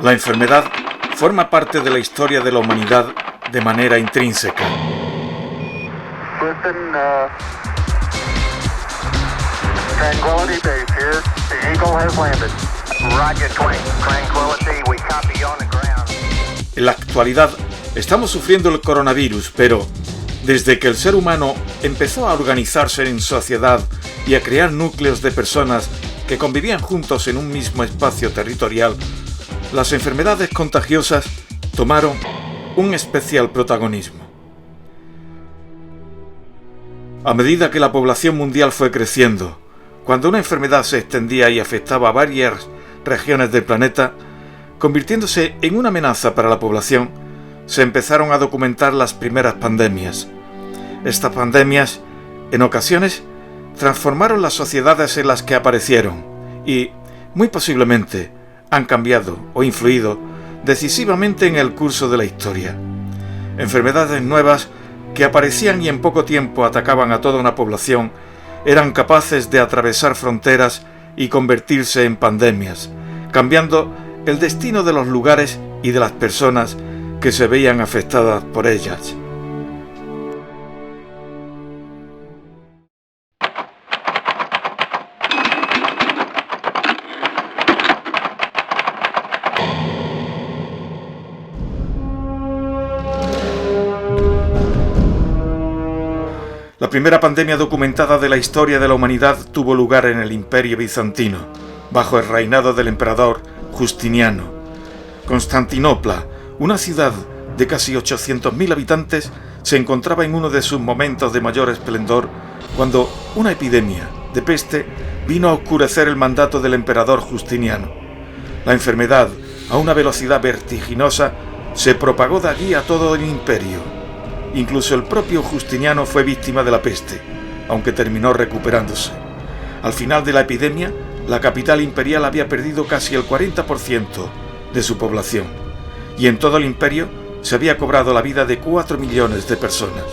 La enfermedad forma parte de la historia de la humanidad de manera intrínseca. Tranquility Base here. The Eagle has landed. Roger, Tranquility, we copy on the ground. En la actualidad estamos sufriendo el coronavirus, pero desde que el ser humano empezó a organizarse en sociedad y a crear núcleos de personas que convivían juntos en un mismo espacio territorial, las enfermedades contagiosas tomaron un especial protagonismo. A medida que la población mundial fue creciendo, cuando una enfermedad se extendía y afectaba a varias regiones del planeta, convirtiéndose en una amenaza para la población, se empezaron a documentar las primeras pandemias. Estas pandemias, en ocasiones, transformaron las sociedades en las que aparecieron y, muy posiblemente, han cambiado o influido decisivamente en el curso de la historia. Enfermedades nuevas que aparecían y en poco tiempo atacaban a toda una población eran capaces de atravesar fronteras y convertirse en pandemias, cambiando el destino de los lugares y de las personas que se veían afectadas por ellas. La primera pandemia documentada de la historia de la humanidad tuvo lugar en el Imperio Bizantino, bajo el reinado del emperador Justiniano. Constantinopla, una ciudad de casi 800.000 habitantes, se encontraba en uno de sus momentos de mayor esplendor cuando una epidemia de peste vino a oscurecer el mandato del emperador Justiniano. La enfermedad, a una velocidad vertiginosa, se propagó de allí a todo el imperio. Incluso el propio Justiniano fue víctima de la peste, aunque terminó recuperándose. Al final de la epidemia, la capital imperial había perdido casi el 40% de su población, y en todo el imperio se había cobrado la vida de 4 millones de personas.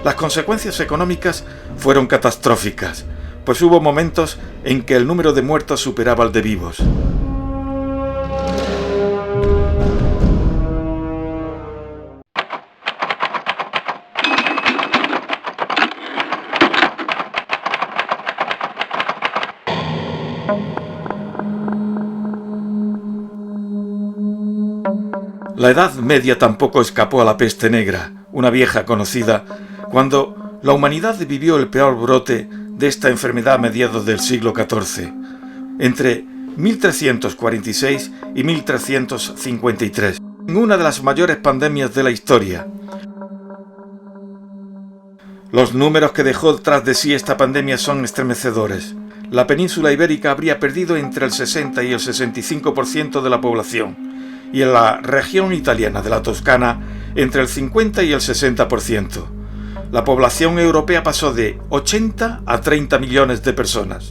Las consecuencias económicas fueron catastróficas, pues hubo momentos en que el número de muertos superaba el de vivos. La Edad Media tampoco escapó a la peste negra, una vieja conocida, cuando la humanidad vivió el peor brote de esta enfermedad a mediados del siglo XIV, entre 1346 y 1353, en una de las mayores pandemias de la historia. Los números que dejó tras de sí esta pandemia son estremecedores. La península ibérica habría perdido entre el 60 y el 65% de la población, y en la región italiana de la Toscana entre el 50 y el 60%. La población europea pasó de 80 a 30 millones de personas.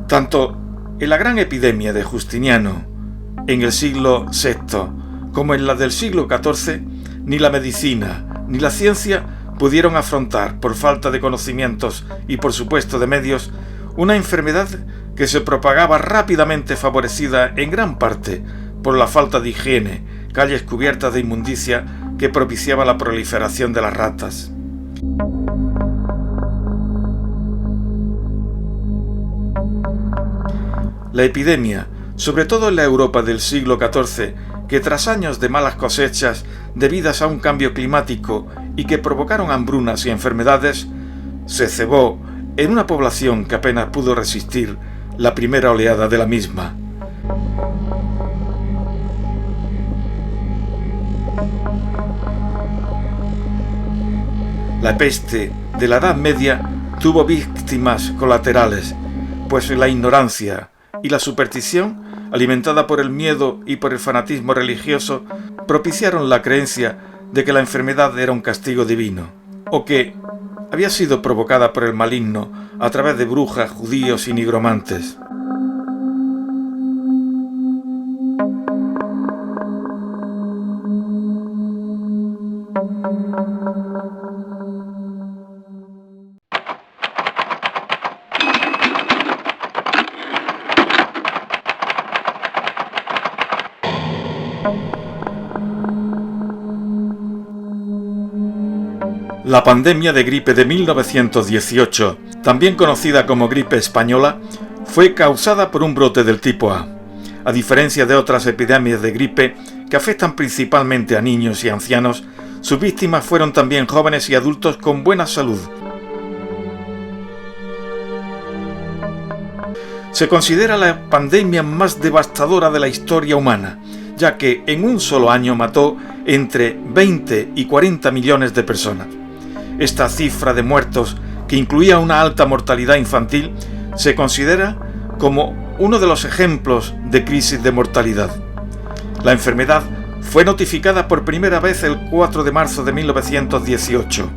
Tanto en la gran epidemia de Justiniano, en el siglo VI, como en la del siglo XIV, ni la medicina ni la ciencia pudieron afrontar, por falta de conocimientos y por supuesto de medios, una enfermedad que se propagaba rápidamente, favorecida en gran parte por la falta de higiene, calles cubiertas de inmundicia que propiciaba la proliferación de las ratas. La epidemia, sobre todo en la Europa del siglo XIV, que tras años de malas cosechas debidas a un cambio climático y que provocaron hambrunas y enfermedades, se cebó en una población que apenas pudo resistir la primera oleada de la misma. La peste de la Edad Media tuvo víctimas colaterales, pues la ignorancia y la superstición, alimentada por el miedo y por el fanatismo religioso, propiciaron la creencia de que la enfermedad era un castigo divino, o que había sido provocada por el maligno a través de brujas, judíos y nigromantes. La pandemia de gripe de 1918, también conocida como gripe española, fue causada por un brote del tipo A. A diferencia de otras epidemias de gripe que afectan principalmente a niños y ancianos, sus víctimas fueron también jóvenes y adultos con buena salud. Se considera la pandemia más devastadora de la historia humana, ya que en un solo año mató entre 20 y 40 millones de personas. Esta cifra de muertos, que incluía una alta mortalidad infantil, se considera como uno de los ejemplos de crisis de mortalidad. La enfermedad fue notificada por primera vez el 4 de marzo de 1918,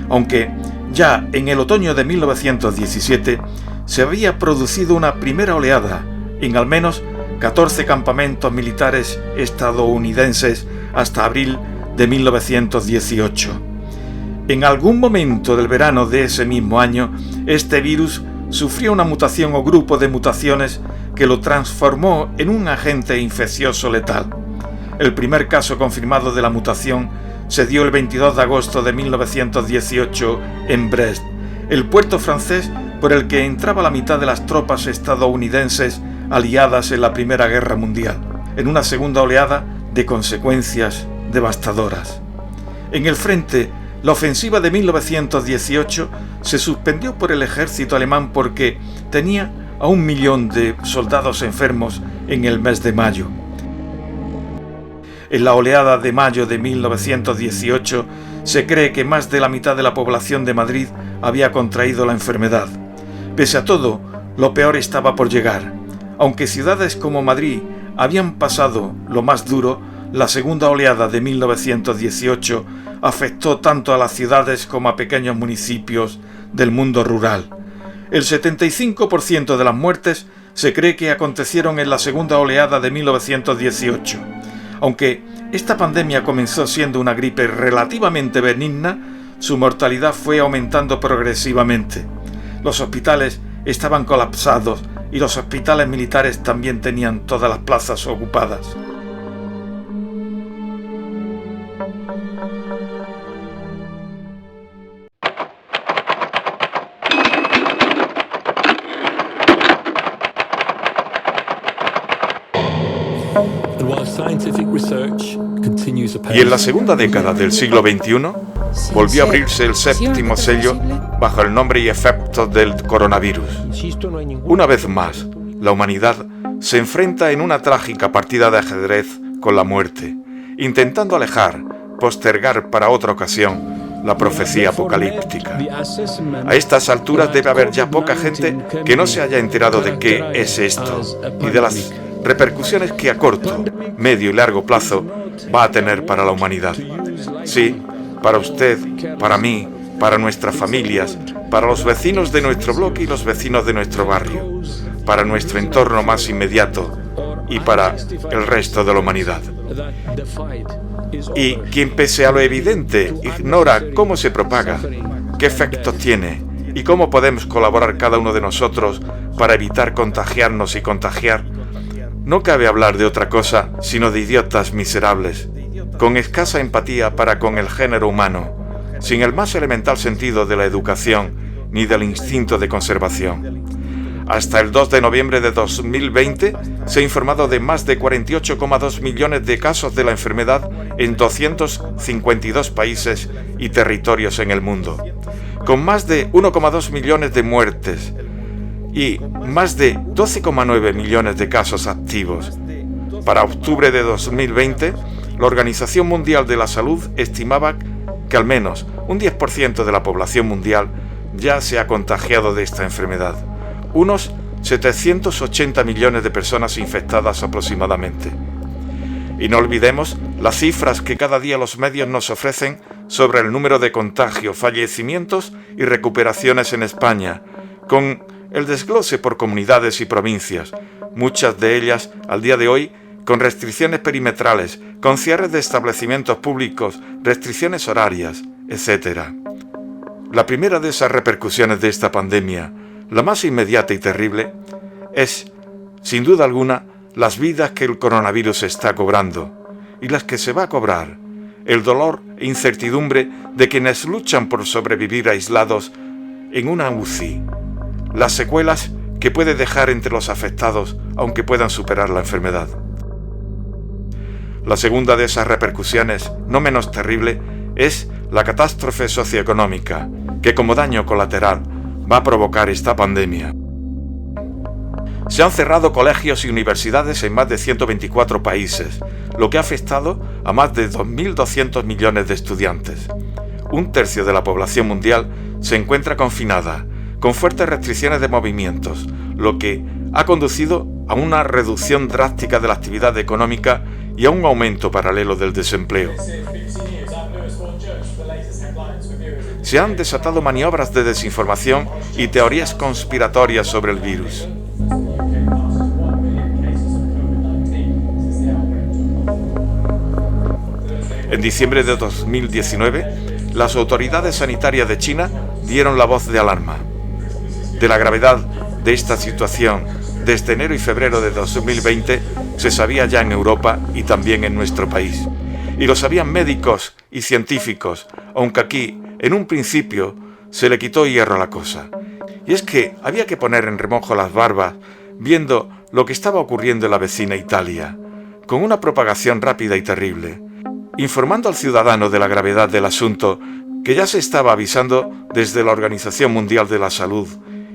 aunque ya en el otoño de 1917 se había producido una primera oleada en al menos 14 campamentos militares estadounidenses hasta abril de 1918. En algún momento del verano de ese mismo año, este virus sufrió una mutación o grupo de mutaciones que lo transformó en un agente infeccioso letal. El primer caso confirmado de la mutación se dio el 22 de agosto de 1918 en Brest, el puerto francés por el que entraba la mitad de las tropas estadounidenses aliadas en la Primera Guerra Mundial, en una segunda oleada de consecuencias devastadoras. En el frente, la ofensiva de 1918 se suspendió por el ejército alemán porque tenía a 1 millón de soldados enfermos en el mes de mayo. En la oleada de mayo de 1918 se cree que más de la mitad de la población de Madrid había contraído la enfermedad. Pese a todo, lo peor estaba por llegar. Aunque ciudades como Madrid habían pasado lo más duro, la segunda oleada de 1918 afectó tanto a las ciudades como a pequeños municipios del mundo rural. El 75% de las muertes se cree que acontecieron en la segunda oleada de 1918. Aunque esta pandemia comenzó siendo una gripe relativamente benigna, su mortalidad fue aumentando progresivamente. Los hospitales estaban colapsados y los hospitales militares también tenían todas las plazas ocupadas. Y en la segunda década del siglo XXI volvió a abrirse el séptimo sello bajo el nombre y efectos del coronavirus. Una vez más, la humanidad se enfrenta en una trágica partida de ajedrez con la muerte, intentando alejar, postergar para otra ocasión la profecía apocalíptica. A estas alturas debe haber ya poca gente que no se haya enterado de qué es esto y de las repercusiones que a corto, medio y largo plazo va a tener para la humanidad. Sí, para usted, para mí, para nuestras familias, para los vecinos de nuestro bloque y los vecinos de nuestro barrio, para nuestro entorno más inmediato y para el resto de la humanidad. Y quien pese a lo evidente ignora cómo se propaga, qué efectos tiene y cómo podemos colaborar cada uno de nosotros para evitar contagiarnos y contagiar, no cabe hablar de otra cosa sino de idiotas miserables, con escasa empatía para con el género humano, sin el más elemental sentido de la educación ni del instinto de conservación. Hasta el 2 de noviembre de 2020 se ha informado de más de 48,2 millones de casos de la enfermedad en 252 países y territorios en el mundo, con más de 1,2 millones de muertes y más de 12,9 millones de casos activos. Para octubre de 2020, la Organización Mundial de la Salud estimaba que al menos un 10% de la población mundial ya se ha contagiado de esta enfermedad. Unos 780 millones de personas infectadas aproximadamente. Y no olvidemos las cifras que cada día los medios nos ofrecen sobre el número de contagios, fallecimientos y recuperaciones en España, con el desglose por comunidades y provincias, muchas de ellas al día de hoy con restricciones perimetrales, con cierres de establecimientos públicos, restricciones horarias, etc. La primera de esas repercusiones de esta pandemia, la más inmediata y terrible, es, sin duda alguna, las vidas que el coronavirus está cobrando y las que se va a cobrar el dolor e incertidumbre de quienes luchan por sobrevivir aislados en una UCI, las secuelas que puede dejar entre los afectados aunque puedan superar la enfermedad. La segunda de esas repercusiones, no menos terrible, es la catástrofe socioeconómica que como daño colateral va a provocar esta pandemia. Se han cerrado colegios y universidades en más de 124 países, lo que ha afectado a más de 2.200 millones de estudiantes. Un tercio de la población mundial se encuentra confinada, con fuertes restricciones de movimientos, lo que ha conducido a una reducción drástica de la actividad económica y a un aumento paralelo del desempleo. Se han desatado maniobras de desinformación y teorías conspiratorias sobre el virus. En diciembre de 2019, las autoridades sanitarias de China dieron la voz de alarma. De la gravedad de esta situación, desde enero y febrero de 2020, se sabía ya en Europa y también en nuestro país. Y lo sabían médicos y científicos, aunque aquí, en un principio, se le quitó hierro a la cosa. Y es que había que poner en remojo las barbas, viendo lo que estaba ocurriendo en la vecina Italia, con una propagación rápida y terrible, informando al ciudadano de la gravedad del asunto que ya se estaba avisando desde la Organización Mundial de la Salud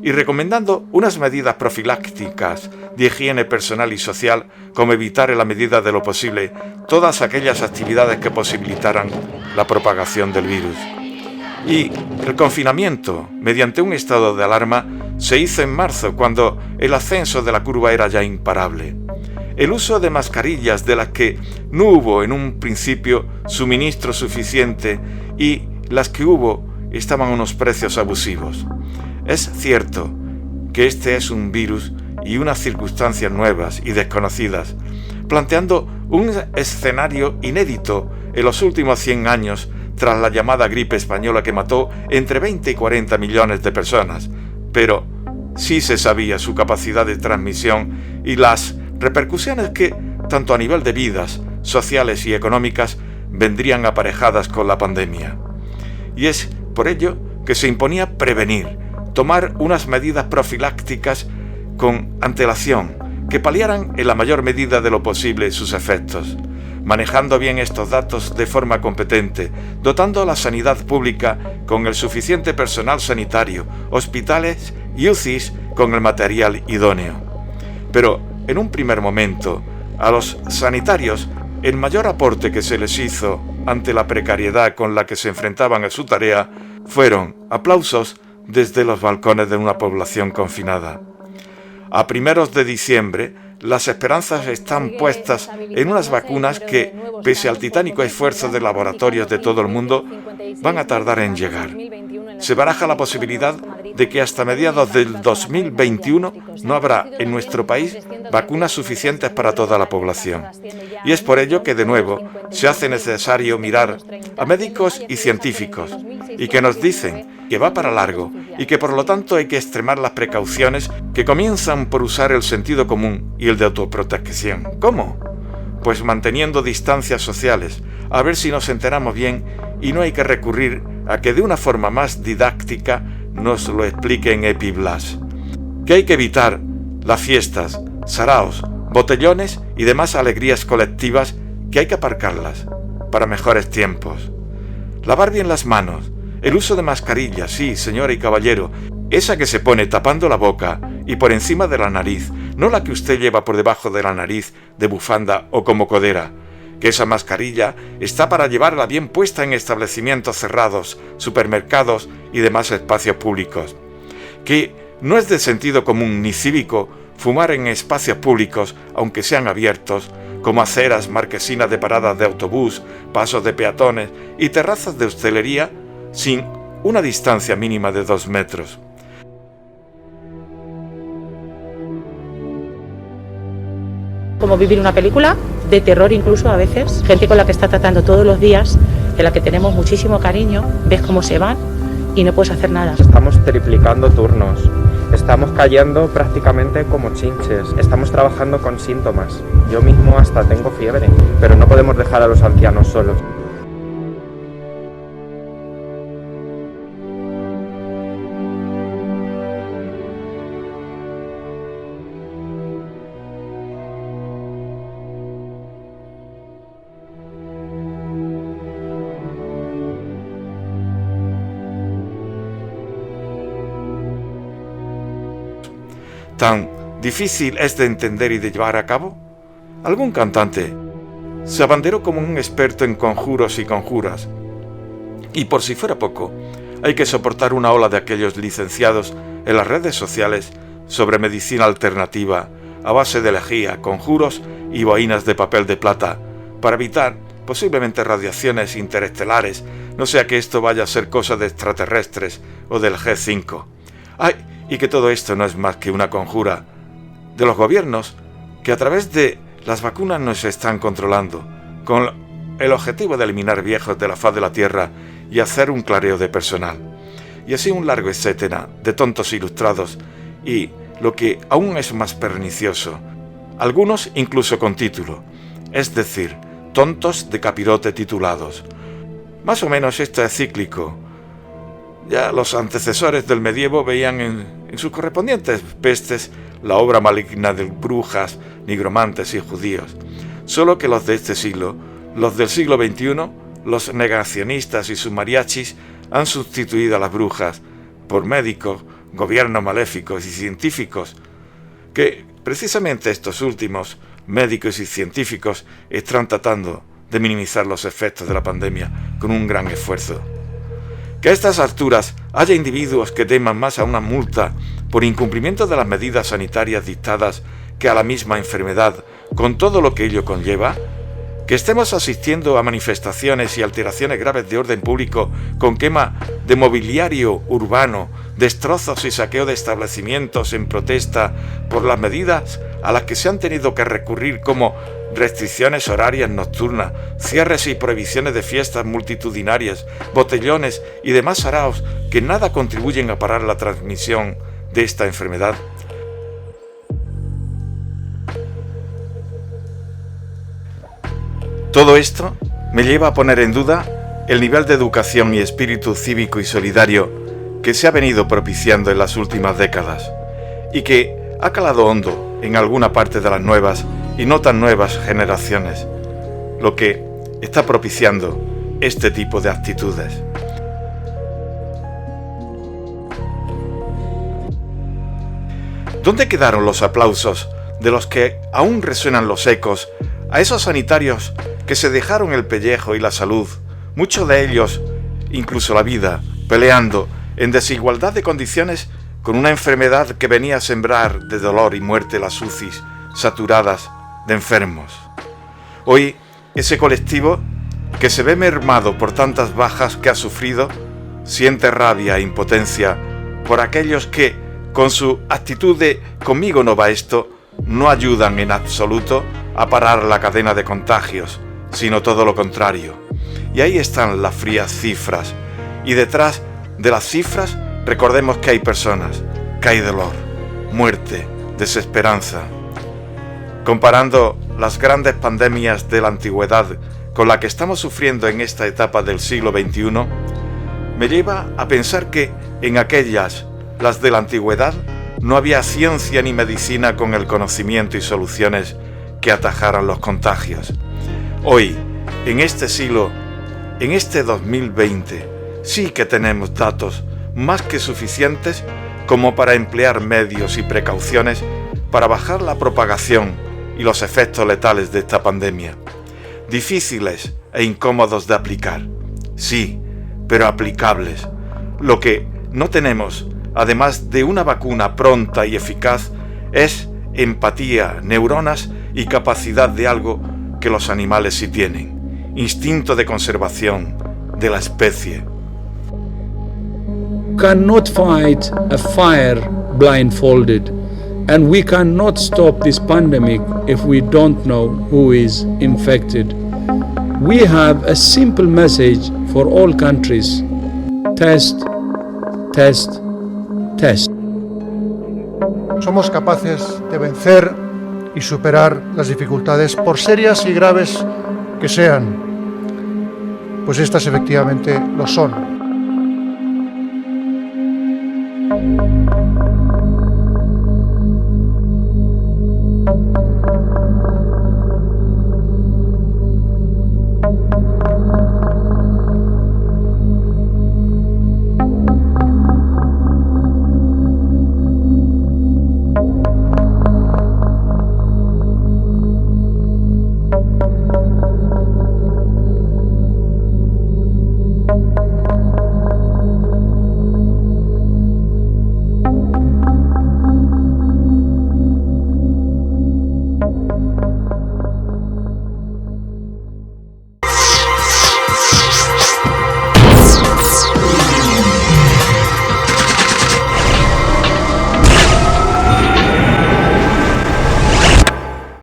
y recomendando unas medidas profilácticas de higiene personal y social, como evitar en la medida de lo posible todas aquellas actividades que posibilitaran la propagación del virus. Y el confinamiento, mediante un estado de alarma, se hizo en marzo, cuando el ascenso de la curva era ya imparable. El uso de mascarillas, de las que no hubo en un principio suministro suficiente, y las que hubo estaban a unos precios abusivos. Es cierto que este es un virus y unas circunstancias nuevas y desconocidas, planteando un escenario inédito en los últimos 100 años tras la llamada gripe española, que mató entre 20 y 40 millones de personas, pero sí se sabía su capacidad de transmisión y las repercusiones que, tanto a nivel de vidas sociales y económicas, vendrían aparejadas con la pandemia. Y es por ello que se imponía prevenir, tomar unas medidas profilácticas con antelación, que paliaran en la mayor medida de lo posible sus efectos, manejando bien estos datos de forma competente, dotando a la sanidad pública con el suficiente personal sanitario, hospitales y UCIs con el material idóneo. Pero, en un primer momento, a los sanitarios, el mayor aporte que se les hizo ante la precariedad con la que se enfrentaban a su tarea fueron aplausos desde los balcones de una población confinada. A primeros de diciembre, las esperanzas están puestas en unas vacunas que, pese al titánico esfuerzo de laboratorios de todo el mundo, van a tardar en llegar. Se baraja la posibilidad de que hasta mediados del 2021 no habrá en nuestro país vacunas suficientes para toda la población. Y es por ello que, de nuevo, se hace necesario mirar a médicos y científicos, y que nos dicen que va para largo y que por lo tanto hay que extremar las precauciones, que comienzan por usar el sentido común y el de autoprotección. ¿Cómo? Pues manteniendo distancias sociales, a ver si nos enteramos bien y no hay que recurrir a que de una forma más didáctica nos lo explique en EpiBlas. Que hay que evitar las fiestas, saraos, botellones y demás alegrías colectivas, que hay que aparcarlas para mejores tiempos. Lavar bien las manos, el uso de mascarillas, sí, señora y caballero, esa que se pone tapando la boca y por encima de la nariz, no la que usted lleva por debajo de la nariz de bufanda o como codera, que esa mascarilla está para llevarla bien puesta en establecimientos cerrados, supermercados y demás espacios públicos. Que no es de sentido común ni cívico fumar en espacios públicos, aunque sean abiertos, como aceras, marquesinas de paradas de autobús, pasos de peatones y terrazas de hostelería, sin una distancia mínima de 2 metros. Como vivir una película, de terror incluso a veces, gente con la que está tratando todos los días, de la que tenemos muchísimo cariño, ves cómo se van y no puedes hacer nada. Estamos triplicando turnos, estamos cayendo prácticamente como chinches, estamos trabajando con síntomas. Yo mismo hasta tengo fiebre, pero no podemos dejar a los ancianos solos. tan difícil es de entender y de llevar a cabo? Algún cantante se abanderó como un experto en conjuros y conjuras. Y por si fuera poco, hay que soportar una ola de aquellos licenciados en las redes sociales sobre medicina alternativa a base de lejía, conjuros y boinas de papel de plata para evitar posiblemente radiaciones interestelares, no sea que esto vaya a ser cosa de extraterrestres o del G5. ¡Ay! Y que todo esto no es más que una conjura de los gobiernos que a través de las vacunas nos están controlando, con el objetivo de eliminar viejos de la faz de la Tierra y hacer un clareo de personal. Y así un largo etcétera de tontos ilustrados y, lo que aún es más pernicioso, algunos incluso con título, es decir, tontos de capirote titulados. Más o menos esto es cíclico. Ya los antecesores del medievo veían en sus correspondientes pestes la obra maligna de brujas, nigromantes y judíos. Solo que los de este siglo, los del siglo XXI, los negacionistas y sus mariachis han sustituido a las brujas por médicos, gobiernos maléficos y científicos, que precisamente estos últimos, médicos y científicos, están tratando de minimizar los efectos de la pandemia con un gran esfuerzo. Que a estas alturas haya individuos que teman más a una multa por incumplimiento de las medidas sanitarias dictadas que a la misma enfermedad, con todo lo que ello conlleva, que estemos asistiendo a manifestaciones y alteraciones graves de orden público con quema de mobiliario urbano, destrozos y saqueo de establecimientos en protesta por las medidas a las que se han tenido que recurrir como restricciones horarias nocturnas, cierres y prohibiciones de fiestas multitudinarias, botellones y demás saraos que nada contribuyen a parar la transmisión de esta enfermedad. Todo esto me lleva a poner en duda el nivel de educación y espíritu cívico y solidario que se ha venido propiciando en las últimas décadas y que ha calado hondo en alguna parte de las nuevas y no tan nuevas generaciones, lo que está propiciando este tipo de actitudes. ¿Dónde quedaron los aplausos de los que aún resuenan los ecos a esos sanitarios que se dejaron el pellejo y la salud, muchos de ellos, incluso la vida, peleando en desigualdad de condiciones con una enfermedad que venía a sembrar de dolor y muerte las UCIs saturadas de enfermos? Hoy, ese colectivo, que se ve mermado por tantas bajas que ha sufrido, siente rabia e impotencia por aquellos que, con su actitud de "conmigo no va esto", no ayudan en absoluto a parar la cadena de contagios, sino todo lo contrario. Y ahí están las frías cifras. Y detrás de las cifras, recordemos que hay personas, que hay dolor, muerte, desesperanza. Comparando las grandes pandemias de la antigüedad con la que estamos sufriendo en esta etapa del siglo XXI, me lleva a pensar que en aquellas, las de la antigüedad, no había ciencia ni medicina con el conocimiento y soluciones que atajaran los contagios. Hoy, en este siglo, en este 2020, sí que tenemos datos más que suficientes como para emplear medios y precauciones para bajar la propagación y los efectos letales de esta pandemia. Difíciles e incómodos de aplicar, sí, pero aplicables. Lo que no tenemos, además de una vacuna pronta y eficaz, es empatía, neuronas y capacidad de algo que los animales sí tienen: instinto de conservación de la especie. Cannot fight a fire blindfolded, and we cannot stop this pandemic if we don't know who is infected. We have a simple message for all countries: test, test, test. Somos capaces de vencer y superar las dificultades, por serias y graves que sean, pues estas efectivamente lo son.